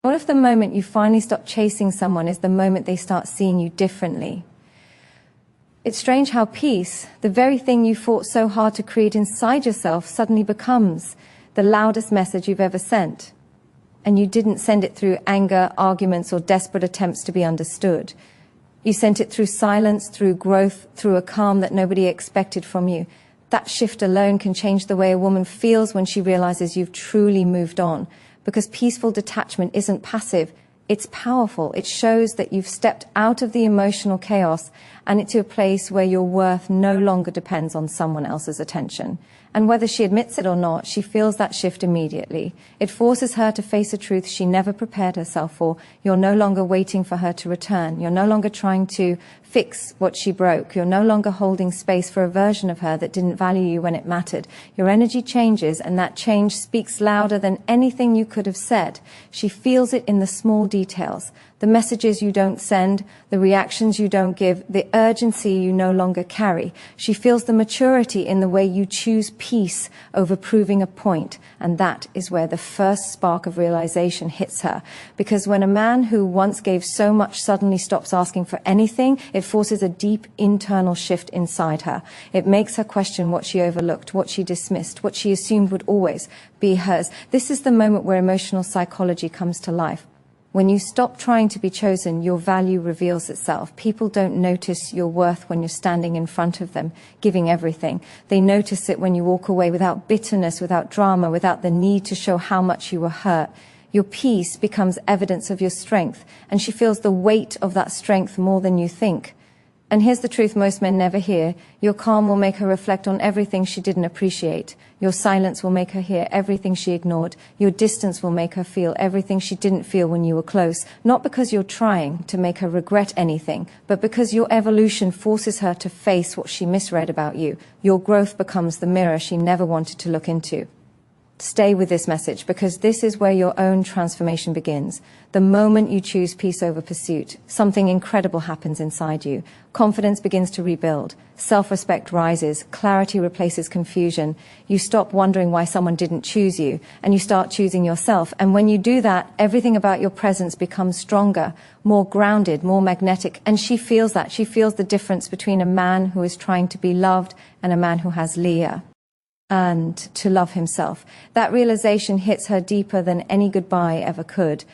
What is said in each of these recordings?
What if the moment you finally stop chasing someone is the moment they start seeing you differently? It's strange how peace, the very thing you fought so hard to create inside yourself, suddenly becomes the loudest message you've ever sent. And you didn't send it through anger, arguments, or desperate attempts to be understood. You sent it through silence, through growth, through a calm that nobody expected from you. That shift alone can change the way a woman feels when she realizes you've truly moved on. Because peaceful detachment isn't passive, it's powerful. It shows that you've stepped out of the emotional chaos and into a place where your worth no longer depends on someone else's attention. And whether she admits it or not, she feels that shift immediately. It forces her to face a truth she never prepared herself for. You're no longer waiting for her to return. You're no longer trying to fix what she broke. You're no longer holding space for a version of her that didn't value you when it mattered. Your energy changes, and that change speaks louder than anything you could have said. She feels it in the small details. The messages you don't send, the reactions you don't give, the urgency you no longer carry. She feels the maturity in the way you choose peace over proving a point. And that is where the first spark of realization hits her. Because when a man who once gave so much suddenly stops asking for anything, it forces a deep internal shift inside her. It makes her question what she overlooked, what she dismissed, what she assumed would always be hers. This is the moment where emotional psychology comes to life. When you stop trying to be chosen, your value reveals itself. People don't notice your worth when you're standing in front of them, giving everything. They notice it when you walk away without bitterness, without drama, without the need to show how much you were hurt. Your peace becomes evidence of your strength, and she feels the weight of that strength more than you think. And here's the truth most men never hear. Your calm will make her reflect on everything she didn't appreciate. Your silence will make her hear everything she ignored. Your distance will make her feel everything she didn't feel when you were close. Not because you're trying to make her regret anything, but because your evolution forces her to face what she misread about you. Your growth becomes the mirror she never wanted to look into. Stay with this message, because this is where your own transformation begins. The moment you choose peace over pursuit, something incredible happens inside you. Confidence begins to rebuild. Self-respect rises. Clarity replaces confusion. You stop wondering why someone didn't choose you, and you start choosing yourself. And when you do that, everything about your presence becomes stronger, more grounded, more magnetic. And she feels that. She feels the difference between a man who is trying to be loved and a man who has Leah. And to love himself. That realization hits her deeper than any goodbye ever could.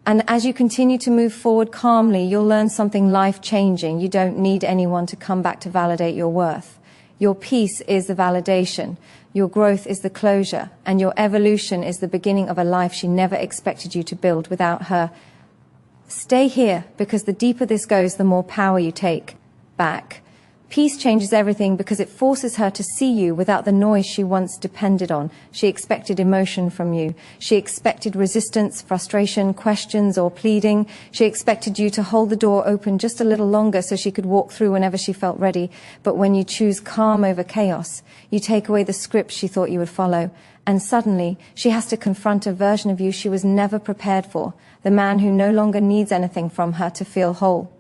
And as you continue to move forward calmly, you'll learn something life-changing. You don't need anyone to come back to validate your worth. Your peace is the validation. Your growth is the closure. And your evolution is the beginning of a life she never expected you to build without her. Stay here, because the deeper this goes, the more power you take back. Peace changes everything because it forces her to see you without the noise she once depended on. She expected emotion from you. She expected resistance, frustration, questions, or pleading. She expected you to hold the door open just a little longer so she could walk through whenever she felt ready. But when you choose calm over chaos, you take away the script she thought you would follow. And suddenly, she has to confront a version of you she was never prepared for. The man who no longer needs anything from her to feel whole.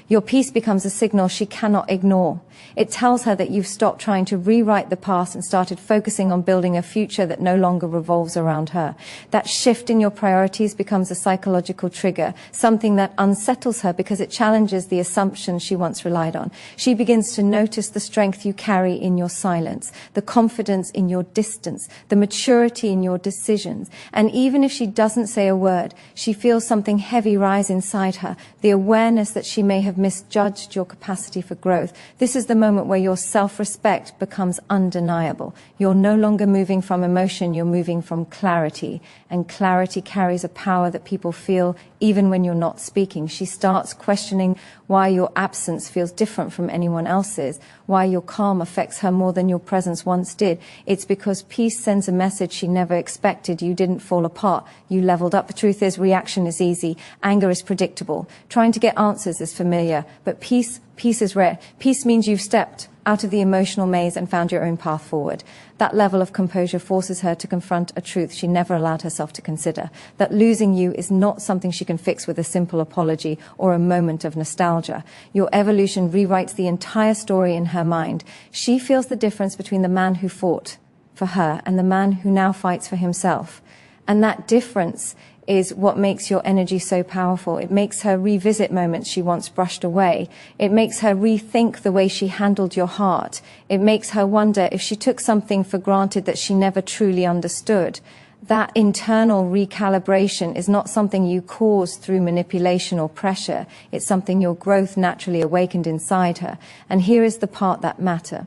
Your peace becomes a signal she cannot ignore. It tells her that you've stopped trying to rewrite the past and started focusing on building a future that no longer revolves around her. That shift in your priorities becomes a psychological trigger, something that unsettles her because it challenges the assumptions she once relied on. She begins to notice the strength you carry in your silence, the confidence in your distance, the maturity in your decisions. And even if she doesn't say a word, she feels something heavy rise inside her, the awareness that she may have misjudged your capacity for growth. This is the moment where your self-respect becomes undeniable. You're no longer moving from emotion, you're moving from clarity. And clarity carries a power that people feel even when you're not speaking. She starts questioning why your absence feels different from anyone else's, why your calm affects her more than your presence once did. It's because peace sends a message she never expected. You didn't fall apart. You leveled up. The truth is, reaction is easy. Anger is predictable. Trying to get answers is familiar. But peace is rare. Peace means you've stepped out of the emotional maze and found your own path forward. That level of composure forces her to confront a truth she never allowed herself to consider, that losing you is not something she can fix with a simple apology or a moment of nostalgia. Your evolution rewrites the entire story in her mind. She feels the difference between the man who fought for her and the man who now fights for himself. And that difference is what makes your energy so powerful. It makes her revisit moments she once brushed away. It makes her rethink the way she handled your heart. It makes her wonder if she took something for granted that she never truly understood. That internal recalibration is not something you cause through manipulation or pressure. It's something your growth naturally awakened inside her. And here is the part that matters.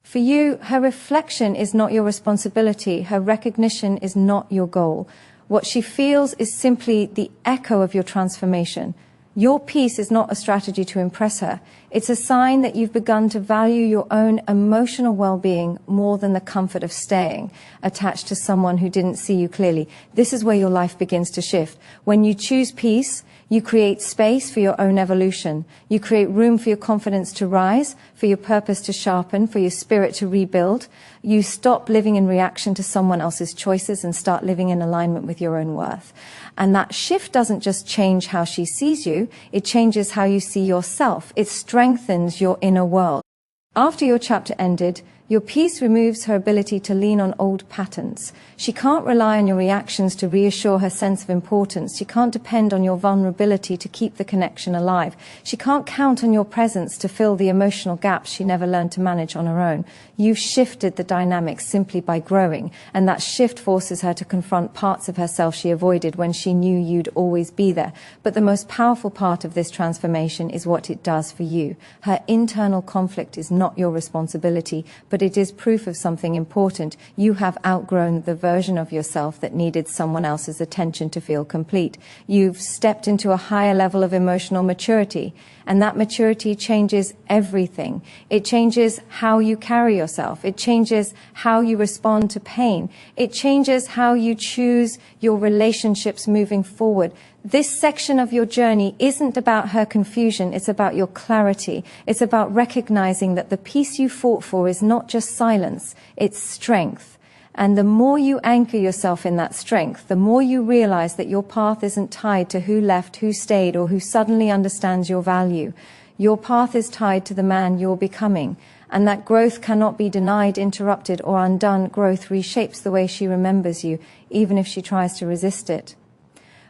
For you, her reflection is not your responsibility. Her recognition is not your goal. What she feels is simply the echo of your transformation. Your peace is not a strategy to impress her. It's a sign that you've begun to value your own emotional well-being more than the comfort of staying attached to someone who didn't see you clearly. This is where your life begins to shift. When you choose peace, you create space for your own evolution. You create room for your confidence to rise, for your purpose to sharpen, for your spirit to rebuild. You stop living in reaction to someone else's choices and start living in alignment with your own worth. And that shift doesn't just change how she sees you, it changes how you see yourself. It strengthens your inner world. After your chapter ended, your peace removes her ability to lean on old patterns. She can't rely on your reactions to reassure her sense of importance. She can't depend on your vulnerability to keep the connection alive. She can't count on your presence to fill the emotional gaps she never learned to manage on her own. You've shifted the dynamics simply by growing, and that shift forces her to confront parts of herself she avoided when she knew you'd always be there. But the most powerful part of this transformation is what it does for you. Her internal conflict is not your responsibility, but it is proof of something important. You have outgrown the version of yourself that needed someone else's attention to feel complete. You've stepped into a higher level of emotional maturity, and that maturity changes everything. It changes how you carry yourself. It changes how you respond to pain. It changes how you choose your relationships moving forward. This section of your journey isn't about her confusion, it's about your clarity. It's about recognizing that the peace you fought for is not just silence, it's strength. And the more you anchor yourself in that strength, the more you realize that your path isn't tied to who left, who stayed, or who suddenly understands your value. Your path is tied to the man you're becoming. And that growth cannot be denied, interrupted, or undone. Growth reshapes the way she remembers you, even if she tries to resist it.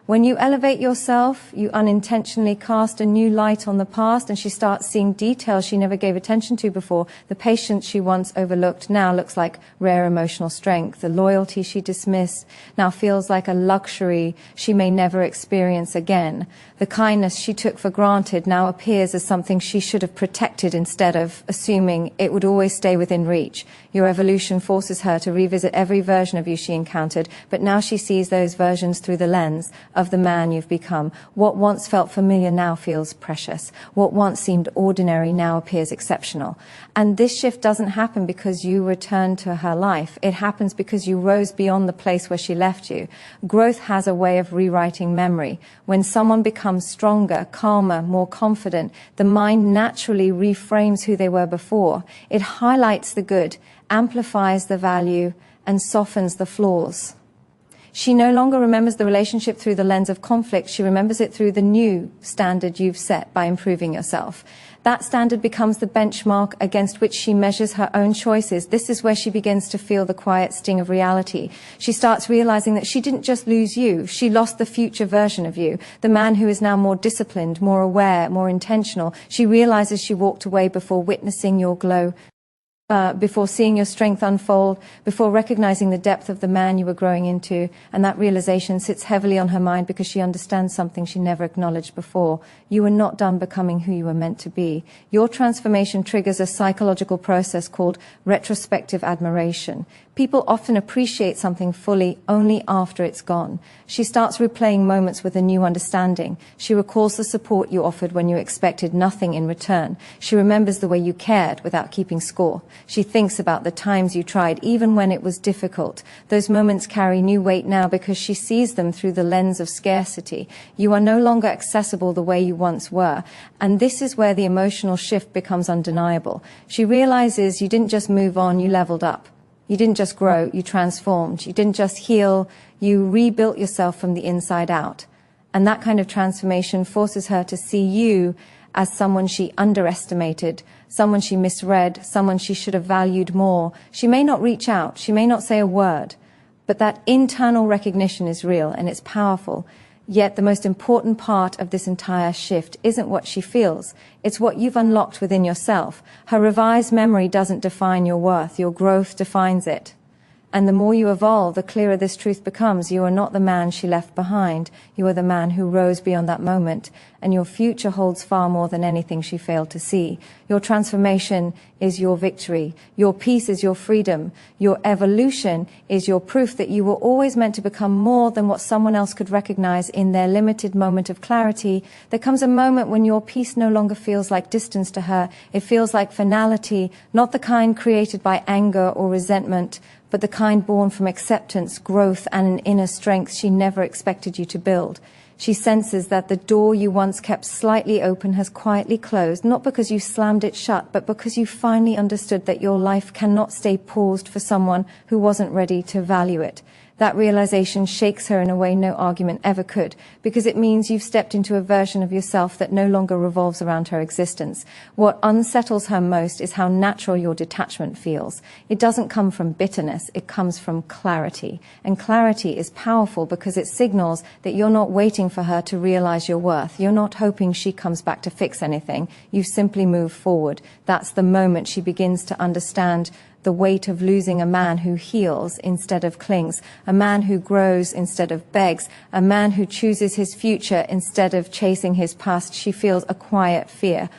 When you elevate yourself, you unintentionally cast a new light on the past, and she starts seeing details she never gave attention to before. The patience she once overlooked now looks like rare emotional strength. The loyalty she dismissed now feels like a luxury she may never experience again. The kindness she took for granted now appears as something she should have protected instead of assuming it would always stay within reach. Your evolution forces her to revisit every version of you she encountered, but now she sees those versions through the lens of the man you've become. What once felt familiar now feels precious. What once seemed ordinary now appears exceptional. And this shift doesn't happen because you returned to her life. It happens because you rose beyond the place where she left you. Growth has a way of rewriting memory. When someone becomes stronger, calmer, more confident, the mind naturally reframes who they were before. It highlights the good, amplifies the value, and softens the flaws. She no longer remembers the relationship through the lens of conflict. She remembers it through the new standard you've set by improving yourself. That standard becomes the benchmark against which she measures her own choices. This is where she begins to feel the quiet sting of reality. She starts realizing that she didn't just lose you, she lost the future version of you, the man who is now more disciplined, more aware, more intentional. She realizes she walked away before witnessing your glow, before seeing your strength unfold, before recognizing the depth of the man you were growing into. And that realization sits heavily on her mind because she understands something she never acknowledged before. You were not done becoming who you were meant to be. Your transformation triggers a psychological process called retrospective admiration. People often appreciate something fully only after it's gone. She starts replaying moments with a new understanding. She recalls the support you offered when you expected nothing in return. She remembers the way you cared without keeping score. She thinks about the times you tried, even when it was difficult. Those moments carry new weight now because she sees them through the lens of scarcity. You are no longer accessible the way you once were. And this is where the emotional shift becomes undeniable. She realizes you didn't just move on, you leveled up. You didn't just grow, you transformed. You didn't just heal, you rebuilt yourself from the inside out. And that kind of transformation forces her to see you as someone she underestimated, someone she misread, someone she should have valued more. She may not reach out, she may not say a word, But that internal recognition is real and it's powerful. Yet the most important part of this entire shift isn't what she feels. It's what you've unlocked within yourself. Her revised memory doesn't define your worth. Your growth defines it. And the more you evolve, the clearer this truth becomes. You are not the man she left behind. You are the man who rose beyond that moment. And your future holds far more than anything she failed to see. Your transformation is your victory. Your peace is your freedom. Your evolution is your proof that you were always meant to become more than what someone else could recognize in their limited moment of clarity. There comes a moment when your peace no longer feels like distance to her. It feels like finality, not the kind created by anger or resentment, but the kind born from acceptance, growth, and an inner strength she never expected you to build. She senses that the door you once kept slightly open has quietly closed, not because you slammed it shut, but because you finally understood that your life cannot stay paused for someone who wasn't ready to value it. That realization shakes her in a way no argument ever could, because it means you've stepped into a version of yourself that no longer revolves around her existence. What unsettles her most is how natural your detachment feels. It doesn't come from bitterness, it comes from clarity. And clarity is powerful because it signals that you're not waiting for her to realize your worth. You're not hoping she comes back to fix anything. You simply move forward. That's the moment she begins to understand the weight of losing a man who heals instead of clings, a man who grows instead of begs, a man who chooses his future instead of chasing his past. She feels a quiet fear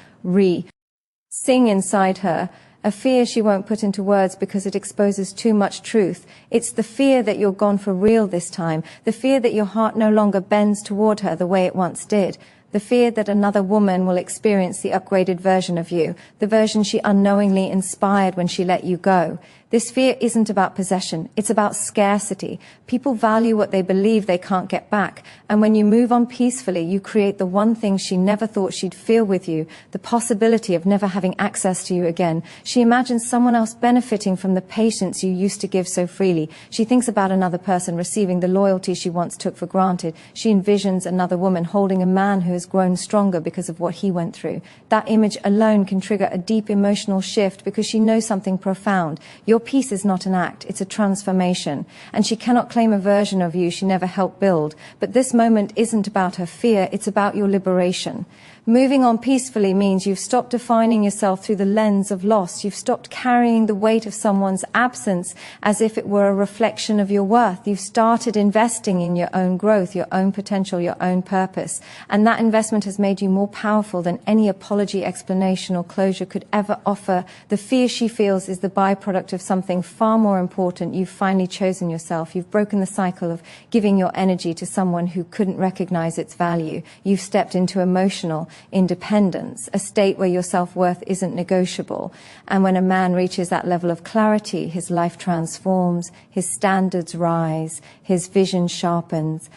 sing inside her, a fear she won't put into words because it exposes too much truth. It's the fear that you're gone for real this time, the fear that your heart no longer bends toward her the way it once did. The fear that another woman will experience the upgraded version of you, the version she unknowingly inspired when she let you go. This fear isn't about possession, it's about scarcity. People value what they believe they can't get back. And when you move on peacefully, you create the one thing she never thought she'd feel with you, the possibility of never having access to you again. She imagines someone else benefiting from the patience you used to give so freely. She thinks about another person receiving the loyalty she once took for granted. She envisions another woman holding a man who has grown stronger because of what he went through. That image alone can trigger a deep emotional shift because she knows something profound. Your peace is not an act, it's a transformation. And she cannot claim a version of you she never helped build. But this moment isn't about her fear, it's about your liberation. Moving on peacefully means you've stopped defining yourself through the lens of loss. You've stopped carrying the weight of someone's absence as if it were a reflection of your worth. You've started investing in your own growth, your own potential, your own purpose. And that investment has made you more powerful than any apology, explanation, or closure could ever offer. The fear she feels is the byproduct of something far more important. You've finally chosen yourself. You've broken the cycle of giving your energy to someone who couldn't recognize its value. You've stepped into emotional independence, a state where your self-worth isn't negotiable. And when a man reaches that level of clarity, his life transforms, his standards rise, his vision sharpens,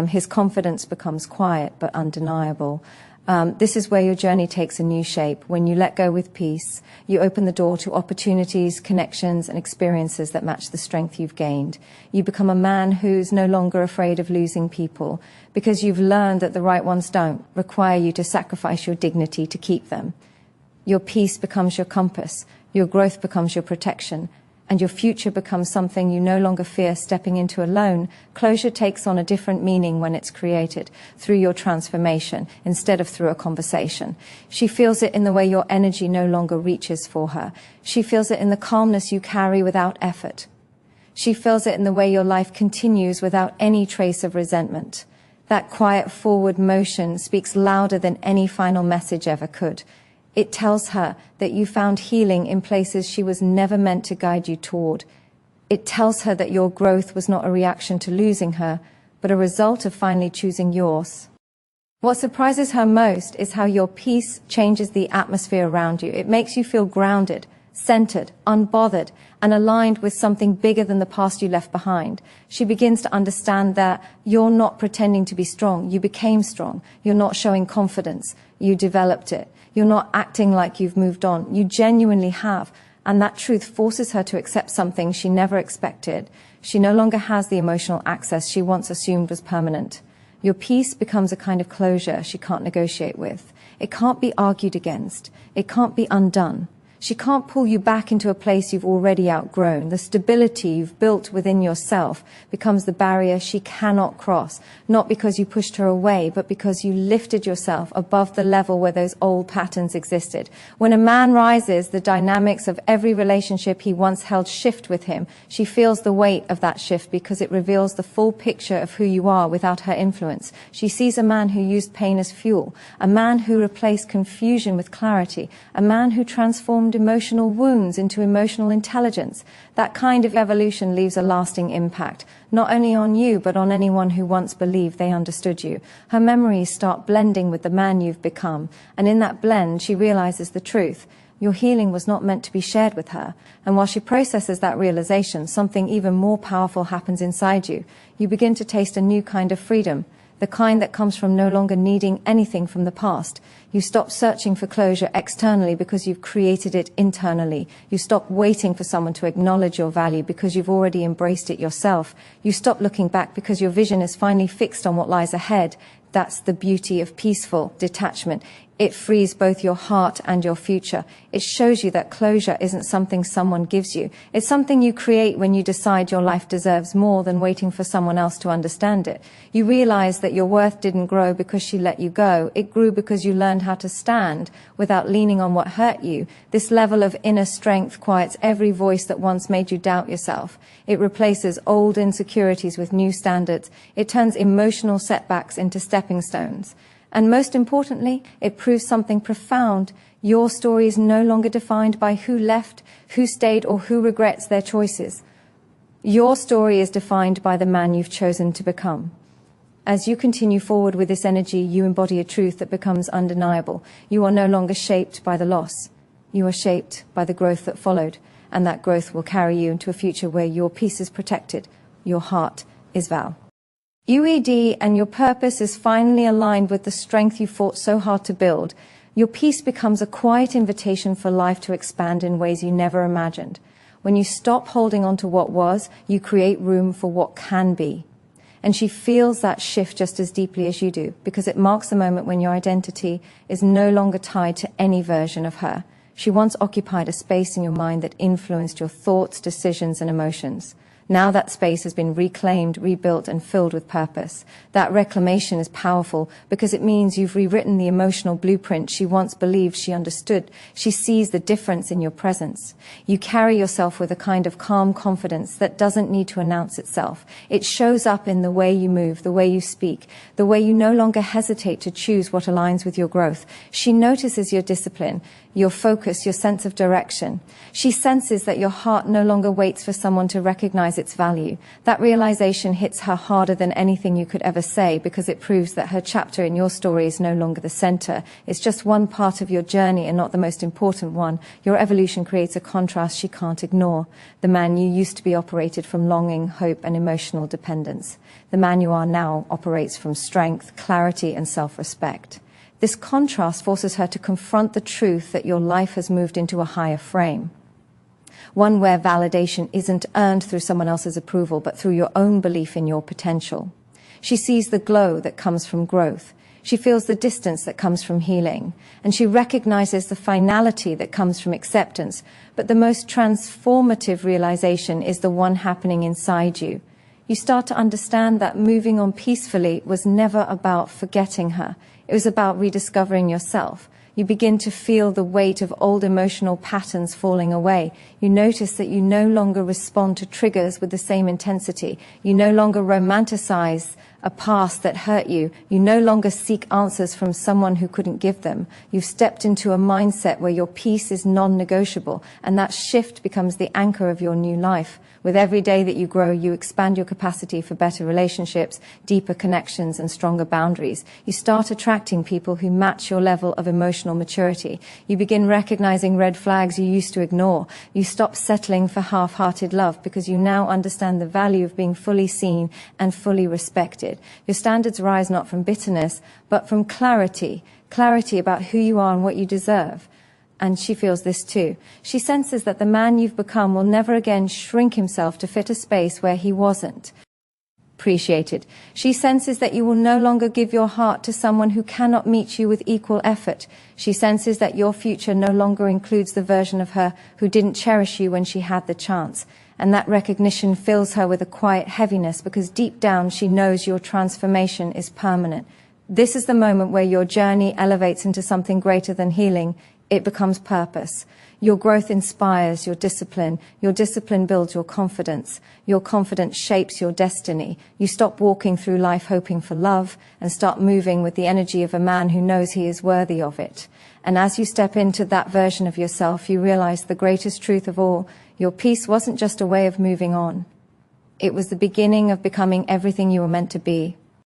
his confidence becomes quiet but undeniable. This is where your journey takes a new shape. When you let go with peace, you open the door to opportunities, connections, and experiences that match the strength you've gained. You become a man who's no longer afraid of losing people because you've learned that the right ones don't require you to sacrifice your dignity to keep them. Your peace becomes your compass, your growth becomes your protection, and your future becomes something you no longer fear stepping into alone. Closure takes on a different meaning when it's created through your transformation instead of through a conversation. She feels it in the way your energy no longer reaches for her. She feels it in the calmness you carry without effort. She feels it in the way your life continues without any trace of resentment. That quiet forward motion speaks louder than any final message ever could. It tells her that you found healing in places she was never meant to guide you toward. It tells her that your growth was not a reaction to losing her, but a result of finally choosing yours. What surprises her most is how your peace changes the atmosphere around you. It makes you feel grounded, centered, unbothered, and aligned with something bigger than the past you left behind. She begins to understand that you're not pretending to be strong. You became strong. You're not showing confidence. You developed it. You're not acting like you've moved on. You genuinely have. And that truth forces her to accept something she never expected. She no longer has the emotional access she once assumed was permanent. Your peace becomes a kind of closure she can't negotiate with. It can't be argued against. It can't be undone. She can't pull you back into a place you've already outgrown. The stability you've built within yourself becomes the barrier she cannot cross, not because you pushed her away, but because you lifted yourself above the level where those old patterns existed. When a man rises, the dynamics of every relationship he once held shift with him. She feels the weight of that shift because it reveals the full picture of who you are without her influence. She sees a man who used pain as fuel, a man who replaced confusion with clarity, a man who transformed emotional wounds into emotional intelligence. That kind of evolution leaves a lasting impact, not only on you, but on anyone who once believed they understood you. Her memories start blending with the man you've become, and in that blend, she realizes the truth. Your healing was not meant to be shared with her. And while she processes that realization, something even more powerful happens inside you. You begin to taste a new kind of freedom, the kind that comes from no longer needing anything from the past. You stop searching for closure externally because you've created it internally. You stop waiting for someone to acknowledge your value because you've already embraced it yourself. You stop looking back because your vision is finally fixed on what lies ahead. That's the beauty of peaceful detachment. It frees both your heart and your future. It shows you that closure isn't something someone gives you. It's something you create when you decide your life deserves more than waiting for someone else to understand it. You realize that your worth didn't grow because she let you go. It grew because you learned how to stand without leaning on what hurt you. This level of inner strength quiets every voice that once made you doubt yourself. It replaces old insecurities with new standards. It turns emotional setbacks into stepping stones. And most importantly, it proves something profound. Your story is no longer defined by who left, who stayed, or who regrets their choices. Your story is defined by the man you've chosen to become. As you continue forward with this energy, you embody a truth that becomes undeniable. You are no longer shaped by the loss. You are shaped by the growth that followed, and that growth will carry you into a future where your peace is protected, your heart is Val. UED and your purpose is finally aligned with the strength you fought so hard to build. Your peace becomes a quiet invitation for life to expand in ways you never imagined. When you stop holding on to what was, you create room for what can be. And she feels that shift just as deeply as you do, because it marks the moment when your identity is no longer tied to any version of her. She once occupied a space in your mind that influenced your thoughts, decisions, and emotions. Now that space has been reclaimed, rebuilt, and filled with purpose. That reclamation is powerful because it means you've rewritten the emotional blueprint she once believed she understood. She sees the difference in your presence. You carry yourself with a kind of calm confidence that doesn't need to announce itself. It shows up in the way you move, the way you speak, the way you no longer hesitate to choose what aligns with your growth. She notices your discipline, your focus, your sense of direction. She senses that your heart no longer waits for someone to recognize its value. That realization hits her harder than anything you could ever say because it proves that her chapter in your story is no longer the center. It's just one part of your journey and not the most important one. Your evolution creates a contrast she can't ignore. The man you used to be operated from longing, hope, and emotional dependence. The man you are now operates from strength, clarity, and self-respect. This contrast forces her to confront the truth that your life has moved into a higher frame. One where validation isn't earned through someone else's approval, but through your own belief in your potential. She sees the glow that comes from growth. She feels the distance that comes from healing. And she recognizes the finality that comes from acceptance. But the most transformative realization is the one happening inside you. You start to understand that moving on peacefully was never about forgetting her. It was about rediscovering yourself. You begin to feel the weight of old emotional patterns falling away. You notice that you no longer respond to triggers with the same intensity. You no longer romanticize a past that hurt you. You no longer seek answers from someone who couldn't give them. You've stepped into a mindset where your peace is non-negotiable, and that shift becomes the anchor of your new life. With every day that you grow, you expand your capacity for better relationships, deeper connections, and stronger boundaries. You start attracting people who match your level of emotional maturity. You begin recognizing red flags you used to ignore. You stop settling for half-hearted love because you now understand the value of being fully seen and fully respected. Your standards rise not from bitterness, but from clarity. Clarity about who you are and what you deserve. And she feels this too. She senses that the man you've become will never again shrink himself to fit a space where he wasn't. appreciated. She senses that you will no longer give your heart to someone who cannot meet you with equal effort. She senses that your future no longer includes the version of her who didn't cherish you when she had the chance. And that recognition fills her with a quiet heaviness, because deep down she knows your transformation is permanent. This is the moment where your journey elevates into something greater than healing. It becomes purpose. Your growth inspires your discipline. Your discipline builds your confidence. Your confidence shapes your destiny. You stop walking through life hoping for love and start moving with the energy of a man who knows he is worthy of it. And as you step into that version of yourself, you realize the greatest truth of all. Your peace wasn't just a way of moving on. It was the beginning of becoming everything you were meant to be.